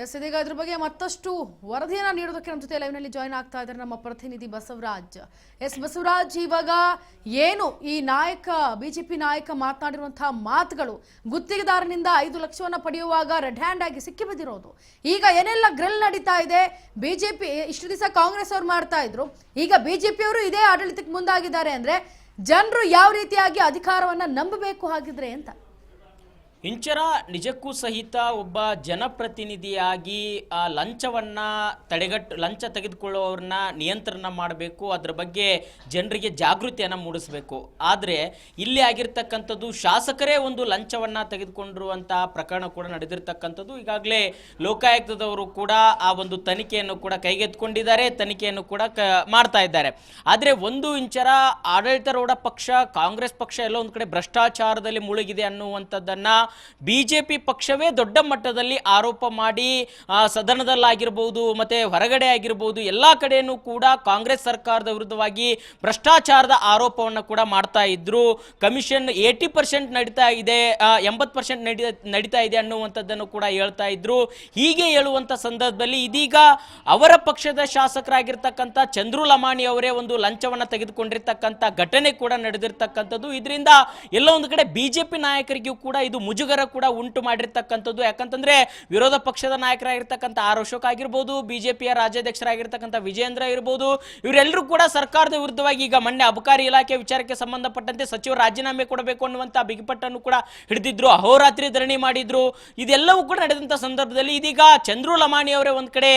S ಇದೀಗ ಇದ್ರ ಬಗ್ಗೆ ಮತ್ತಷ್ಟು ವರದಿಯನ್ನ ನೀಡೋದಕ್ಕೆ ನಮ್ಮ ಜೊತೆ ಲೈವ್ ನಲ್ಲಿ ಜಾಯಿನ್ ಆಗ್ತಾ ಇದ್ದಾರೆ ನಮ್ಮ ಪ್ರತಿನಿಧಿ ಬಸವರಾಜ್. ಎಸ್ ಬಸವರಾಜ್, ಇವಾಗ ಏನು ಈ ನಾಯಕ ಬಿಜೆಪಿ ನಾಯಕ ಮಾತನಾಡಿರುವಂತಹ ಮಾತುಗಳು, ಗುತ್ತಿಗೆದಾರನಿಂದ 5 ಲಕ್ಷವನ್ನ ಪಡೆಯುವಾಗ ರೆಡ್ ಹ್ಯಾಂಡ್ ಆಗಿ ಸಿಕ್ಕಿ ಬಿದ್ದಿರೋದು, ಈಗ ಏನೆಲ್ಲ ಗ್ರಿಲ್ ನಡೀತಾ ಇದೆ. ಬಿಜೆಪಿ ಇಷ್ಟು ದಿವಸ ಕಾಂಗ್ರೆಸ್ ಅವರು ಮಾಡ್ತಾ ಇದ್ರು, ಈಗ ಬಿಜೆಪಿ ಅವರು ಇದೇ ಆಡಳಿತಕ್ಕೆ ಮುಂದಾಗಿದ್ದಾರೆ ಅಂದ್ರೆ ಜನರು ಯಾವ ರೀತಿಯಾಗಿ ಅಧಿಕಾರವನ್ನ ನಂಬಬೇಕು ಹಾಗಿದ್ರೆ ಅಂತ. ಇಂಚರ ನಿಜಕ್ಕೂ ಸಹಿತ ಒಬ್ಬ ಜನಪ್ರತಿನಿಧಿಯಾಗಿ ಲಂಚ ತೆಗೆದುಕೊಳ್ಳುವವ್ರನ್ನ ನಿಯಂತ್ರಣ ಮಾಡಬೇಕು, ಅದರ ಬಗ್ಗೆ ಜನರಿಗೆ ಜಾಗೃತಿಯನ್ನು ಮೂಡಿಸಬೇಕು. ಆದರೆ ಇಲ್ಲಿ ಆಗಿರ್ತಕ್ಕಂಥದ್ದು ಶಾಸಕರೇ ಒಂದು ಲಂಚವನ್ನು ತೆಗೆದುಕೊಂಡಿರುವಂಥ ಪ್ರಕರಣ ಕೂಡ ನಡೆದಿರ್ತಕ್ಕಂಥದ್ದು. ಈಗಾಗಲೇ ಲೋಕಾಯುಕ್ತದವರು ಕೂಡ ಆ ಒಂದು ತನಿಖೆಯನ್ನು ಕೂಡ ಕೈಗೆತ್ತಿಕೊಂಡಿದ್ದಾರೆ, ತನಿಖೆಯನ್ನು ಕೂಡ ಮಾಡ್ತಾ ಇದ್ದಾರೆ. ಆದರೆ ಒಂದು ಇಂಚರ ಆಡಳಿತಾರೂಢ ಪಕ್ಷ ಕಾಂಗ್ರೆಸ್ ಪಕ್ಷ ಎಲ್ಲೋ ಒಂದು ಕಡೆ ಭ್ರಷ್ಟಾಚಾರದಲ್ಲಿ ಮುಳುಗಿದೆ ಅನ್ನುವಂಥದ್ದನ್ನು ಬಿಜೆಪಿ ಪಕ್ಷವೇ ದೊಡ್ಡ ಮಟ್ಟದಲ್ಲಿ ಆರೋಪ ಮಾಡಿ ಸದನದಲ್ಲಾಗಿರ್ಬೋದು ಮತ್ತೆ ಹೊರಗಡೆ ಆಗಿರ್ಬೋದು ಎಲ್ಲ ಕಡೆಯೂ ಕೂಡ ಕಾಂಗ್ರೆಸ್ ಸರ್ಕಾರದ ವಿರುದ್ಧವಾಗಿ ಭ್ರಷ್ಟಾಚಾರದ ಆರೋಪವನ್ನು ಕೂಡ ಮಾಡ್ತಾ ಇದ್ರು. ಕಮಿಷನ್ 80% ನಡೀತಾ ಇದೆ, 80% ನಡೀತಾ ಇದೆ ಅನ್ನುವಂಥದ್ದನ್ನು ಕೂಡ ಹೇಳ್ತಾ ಇದ್ರು. ಹೀಗೆ ಹೇಳುವಂಥ ಸಂದರ್ಭದಲ್ಲಿ ಇದೀಗ ಅವರ ಪಕ್ಷದ ಶಾಸಕರಾಗಿರ್ತಕ್ಕಂಥ ಚಂದ್ರು ಲಮಾಣಿ ಅವರೇ ಒಂದು ಲಂಚವನ್ನು ತೆಗೆದುಕೊಂಡಿರ್ತಕ್ಕಂಥ ಘಟನೆ ಕೂಡ ನಡೆದಿರ್ತಕ್ಕಂಥದ್ದು. ಇದರಿಂದ ಎಲ್ಲೋ ಒಂದು ಕಡೆ ಬಿಜೆಪಿ ನಾಯಕರಿಗೂ ಕೂಡ ಇದು ಮುಜುಗರ ಕೂಡ ಉಂಟು ಮಾಡಿರ್ತಕ್ಕಂಥದ್ದು. ಯಾಕಂತಂದ್ರೆ ವಿರೋಧ ಪಕ್ಷದ ನಾಯಕರಾಗಿರ್ತಕ್ಕಂಥ ಆರ್ ಅಶೋಕ್ ಆಗಿರ್ಬೋದು, ಬಿಜೆಪಿಯ ರಾಜ್ಯಾಧ್ಯಕ್ಷರಾಗಿರ್ತಕ್ಕಂಥ ವಿಜೇಂದ್ರ ಇರ್ಬೋದು, ಇವರೆಲ್ಲರೂ ಕೂಡ ಸರ್ಕಾರದ ವಿರುದ್ಧವಾಗಿ ಈಗ ಮೊನ್ನೆ ಅಬಕಾರಿ ಇಲಾಖೆ ವಿಚಾರಕ್ಕೆ ಸಂಬಂಧಪಟ್ಟಂತೆ ಸಚಿವರು ರಾಜೀನಾಮೆ ಕೊಡಬೇಕು ಅನ್ನುವಂಥ ಬಿಗಿಪಟ್ಟನ್ನು ಕೂಡ ಹಿಡಿದಿದ್ರು, ಅಹೋರಾತ್ರಿ ಧರಣಿ ಮಾಡಿದ್ರು. ಇದೆಲ್ಲವೂ ಕೂಡ ನಡೆದಂಥ ಸಂದರ್ಭದಲ್ಲಿ ಇದೀಗ ಚಂದ್ರು ಲಮಾಣಿ ಅವರೇ ಒಂದ್ ಕಡೆ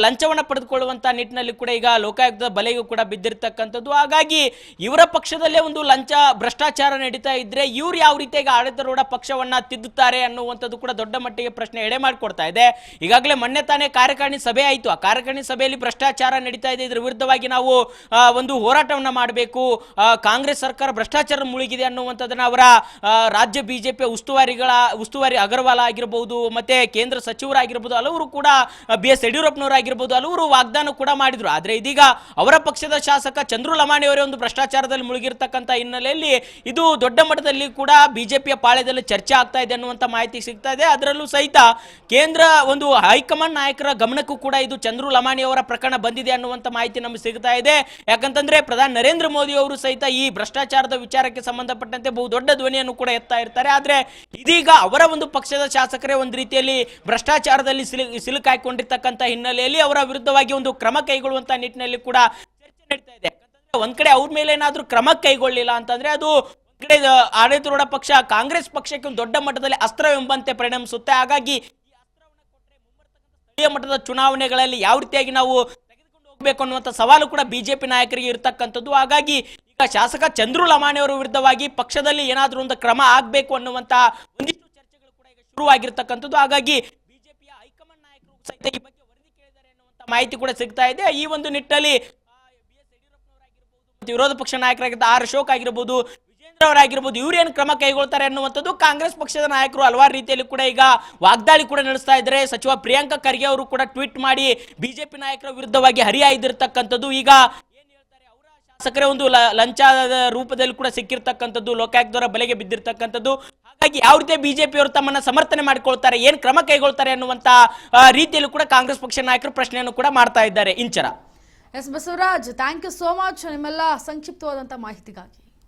ಲಂಚವನ್ನು ಪಡೆದುಕೊಳ್ಳುವಂತ ನಿಟ್ಟಿನಲ್ಲಿ ಕೂಡ ಈಗ ಲೋಕಾಯುಕ್ತದ ಬಲೆಗೂ ಕೂಡ ಬಿದ್ದಿರ್ತಕ್ಕಂಥದ್ದು. ಹಾಗಾಗಿ ಇವರ ಪಕ್ಷದಲ್ಲೇ ಒಂದು ಲಂಚ ಭ್ರಷ್ಟಾಚಾರ ನಡೀತಾ ಇದ್ರೆ ಇವ್ರು ಯಾವ ರೀತಿಯಾಗಿ ಆಡಳಿತಾರೂಢ ಪಕ್ಷವನ್ನ ತಿದ್ದುತ್ತಾರೆ ಅನ್ನುವಂಥದ್ದು ಕೂಡ ದೊಡ್ಡ ಮಟ್ಟಿಗೆ ಪ್ರಶ್ನೆ ಎಡೆ ಮಾಡಿಕೊಡ್ತಾ ಇದೆ. ಈಗಾಗಲೇ ಮೊನ್ನೆ ತಾನೇ ಕಾರ್ಯಕಾರಿಣಿ ಸಭೆ ಆಯಿತು. ಆ ಕಾರ್ಯಕಾರಿಣಿ ಸಭೆಯಲ್ಲಿ ಭ್ರಷ್ಟಾಚಾರ ನಡೀತಾ ಇದೆ, ಇದರ ವಿರುದ್ಧವಾಗಿ ನಾವು ಒಂದು ಹೋರಾಟವನ್ನು ಮಾಡಬೇಕು, ಕಾಂಗ್ರೆಸ್ ಸರ್ಕಾರ ಭ್ರಷ್ಟಾಚಾರ ಮುಳುಗಿದೆ ಅನ್ನುವಂಥದ್ದನ್ನ ಅವರ ರಾಜ್ಯ ಬಿಜೆಪಿ ಉಸ್ತುವಾರಿ ಅಗರ್ವಾಲ್ ಆಗಿರಬಹುದು, ಮತ್ತೆ ಕೇಂದ್ರ ಸಚಿವರಾಗಿರ್ಬೋದು, ಹಲವರು ಕೂಡ BS ಯಡಿಯೂರಪ್ಪನವರಾಗಿರ್ಬೋದು, ಹಲವರು ವಾಗ್ದಾನ ಕೂಡ ಮಾಡಿದ್ರು. ಆದರೆ ಇದೀಗ ಅವರ ಪಕ್ಷದ ಶಾಸಕ ಚಂದ್ರು ಲಮಾಣಿ ಅವರೇ ಒಂದು ಭ್ರಷ್ಟಾಚಾರದಲ್ಲಿ ಮುಳುಗಿರ್ತಕ್ಕಂಥ ಹಿನ್ನೆಲೆಯಲ್ಲಿ ಇದು ದೊಡ್ಡ ಮಟ್ಟದಲ್ಲಿ ಕೂಡ ಬಿಜೆಪಿಯ ಪಾಳ್ಯದಲ್ಲಿ ಚರ್ಚೆ ಆಗ್ತಾ ಇದೆ ಅನ್ನುವಂಥ ಮಾಹಿತಿ ಸಿಗ್ತಾ ಇದೆ. ಅದರಲ್ಲೂ ಸಹಿತ ಕೇಂದ್ರ ಒಂದು ಹೈಕಮಾಂಡ್ ನಾಯಕರ ಗಮನಕ್ಕೂ ಕೂಡ ಇದು ಚಂದ್ರು ಲಮಾಣಿ ಅವರ ಪ್ರಕರಣ ಬಂದಿದೆ ಅನ್ನುವಂಥ ಮಾಹಿತಿ ನಮಗೆ ಸಿಗ್ತಾ ಇದೆ. ಯಾಕಂತಂದ್ರೆ ಪ್ರಧಾನಿ ನರೇಂದ್ರ ಮೋದಿ ಅವರು ಸಹಿತ ಈ ಭ್ರಷ್ಟಾಚಾರದ ವಿಚಾರಕ್ಕೆ ಸಂಬಂಧಪಟ್ಟಂತೆ ಬಹುದೊಡ್ಡ ಧ್ವನಿಯನ್ನು ಕೂಡ ಎತ್ತಾ ಇರ್ತಾರೆ. ಆದ್ರೆ ಇದೀಗ ಅವರ ಒಂದು ಪಕ್ಷದ ಶಾಸಕರೇ ಒಂದು ರೀತಿಯಲ್ಲಿ ಭ್ರಷ್ಟಾಚಾರದಲ್ಲಿ ಸಿಲುಕಾಯ್ಕೊಂಡಿರ್ತಕ್ಕಂಥ ಹಿನ್ನೆಲೆಯಲ್ಲಿ ಅವರ ವಿರುದ್ಧವಾಗಿ ಒಂದು ಕ್ರಮ ಕೈಗೊಳ್ಳುವಂತ ನಿಟ್ಟಿನಲ್ಲಿ ಕೂಡ ಚರ್ಚೆ ನಡೀತಾ ಇದೆ. ಒಂದ್ ಕಡೆ ಅವ್ರ ಮೇಲೆ ಏನಾದ್ರೂ ಕ್ರಮ ಕೈಗೊಳ್ಳಿಲ್ಲ ಅಂತಂದ್ರೆ ಅದು ಆಡಳಿತಾರೂಢ ಪಕ್ಷ ಕಾಂಗ್ರೆಸ್ ಪಕ್ಷಕ್ಕೆ ಒಂದು ದೊಡ್ಡ ಮಟ್ಟದಲ್ಲಿ ಅಸ್ತ್ರವೆಂಬಂತೆ ಪರಿಣಮಿಸುತ್ತೆ. ಹಾಗಾಗಿ ಈ ಅಸ್ತ್ರವನ್ನು ಕೊಟ್ಟರೆ ಸ್ಥಳೀಯ ಮಟ್ಟದ ಚುನಾವಣೆಗಳಲ್ಲಿ ಯಾವ ರೀತಿಯಾಗಿ ನಾವು ತೆಗೆದುಕೊಂಡು ಹೋಗಬೇಕು ಅನ್ನುವಂಥ ಸವಾಲು ಕೂಡ ಬಿಜೆಪಿ ನಾಯಕರಿಗೆ ಇರತಕ್ಕಂಥದ್ದು. ಹಾಗಾಗಿ ಈಗ ಶಾಸಕ ಚಂದ್ರು ಲಮಾಣಿ ಅವರ ವಿರುದ್ಧವಾಗಿ ಪಕ್ಷದಲ್ಲಿ ಏನಾದರೂ ಒಂದು ಕ್ರಮ ಆಗಬೇಕು ಅನ್ನುವಂಥ ಒಂದಿಷ್ಟು ಚರ್ಚೆಗಳು ಕೂಡ ಈಗ ಶುರುವಾಗಿರ್ತಕ್ಕಂಥದ್ದು. ಹಾಗಾಗಿ ಬಿಜೆಪಿಯ ಹೈಕಮಾಂಡ್ ನಾಯಕರು ಸಹಿತ ಈ ಬಗ್ಗೆ ವರದಿ ಕೇಳಿದ್ದಾರೆ ಅನ್ನುವಂಥ ಮಾಹಿತಿ ಕೂಡ ಸಿಗ್ತಾ ಇದೆ. ಈ ಒಂದು ನಿಟ್ಟಿನಲ್ಲಿ BS ಯಡಿಯೂರಪ್ಪನವರಾಗಿರ್ಬೋದು, ವಿರೋಧ ಪಕ್ಷ ನಾಯಕರಾಗಿದ್ದ ಆರ್ ಅಶೋಕ್ ಆಗಿರ್ಬೋದು, ಅವರಾಗಿರ್ಬೋದು, ಇವ್ರೇನು ಕ್ರಮ ಕೈಗೊಳ್ತಾರೆ ಅನ್ನುವಂಥದ್ದು ಕಾಂಗ್ರೆಸ್ ಪಕ್ಷದ ನಾಯಕರು ಹಲವಾರು ರೀತಿಯಲ್ಲಿ ಕೂಡ ಈಗ ವಾಗ್ದಾಳಿ ಕೂಡ ನಡೆಸ್ತಾ ಇದ್ದಾರೆ. ಸಚಿವ ಪ್ರಿಯಾಂಕಾ ಖರ್ಗೆ ಅವರು ಕೂಡ ಟ್ವೀಟ್ ಮಾಡಿ ಬಿಜೆಪಿ ನಾಯಕರ ವಿರುದ್ಧವಾಗಿ ಹರಿಹಾಯ್ದಿರ್ತಕ್ಕಂಥದ್ದು. ಈಗ ಏನ್ ಹೇಳ್ತಾರೆ, ಅವರ ಶಾಸಕರೇ ಒಂದು ಲಂಚದ ರೂಪದಲ್ಲಿ ಕೂಡ ಸಿಕ್ಕಿರ್ತಕ್ಕಂಥದ್ದು, ಲೋಕಾಯುಕ್ತದವರ ಬಲೆಗೆ ಬಿದ್ದಿರ್ತಕ್ಕಂಥದ್ದು. ಹಾಗಾಗಿ ಯಾವ ರೀತಿ ಬಿಜೆಪಿಯವರು ತಮ್ಮನ್ನ ಸಮರ್ಥನೆ ಮಾಡಿಕೊಳ್ತಾರೆ, ಏನ್ ಕ್ರಮ ಕೈಗೊಳ್ತಾರೆ ಅನ್ನುವಂತ ರೀತಿಯಲ್ಲಿ ಕೂಡ ಕಾಂಗ್ರೆಸ್ ಪಕ್ಷ ನಾಯಕರು ಪ್ರಶ್ನೆಯನ್ನು ಕೂಡ ಮಾಡ್ತಾ ಇದ್ದಾರೆ. Inchara S Basavaraj, thank you so much ನಿಮ್ಮೆಲ್ಲ ಸಂಕ್ಷಿಪ್ತವಾದಂತಹ ಮಾಹಿತಿಗಾಗಿ.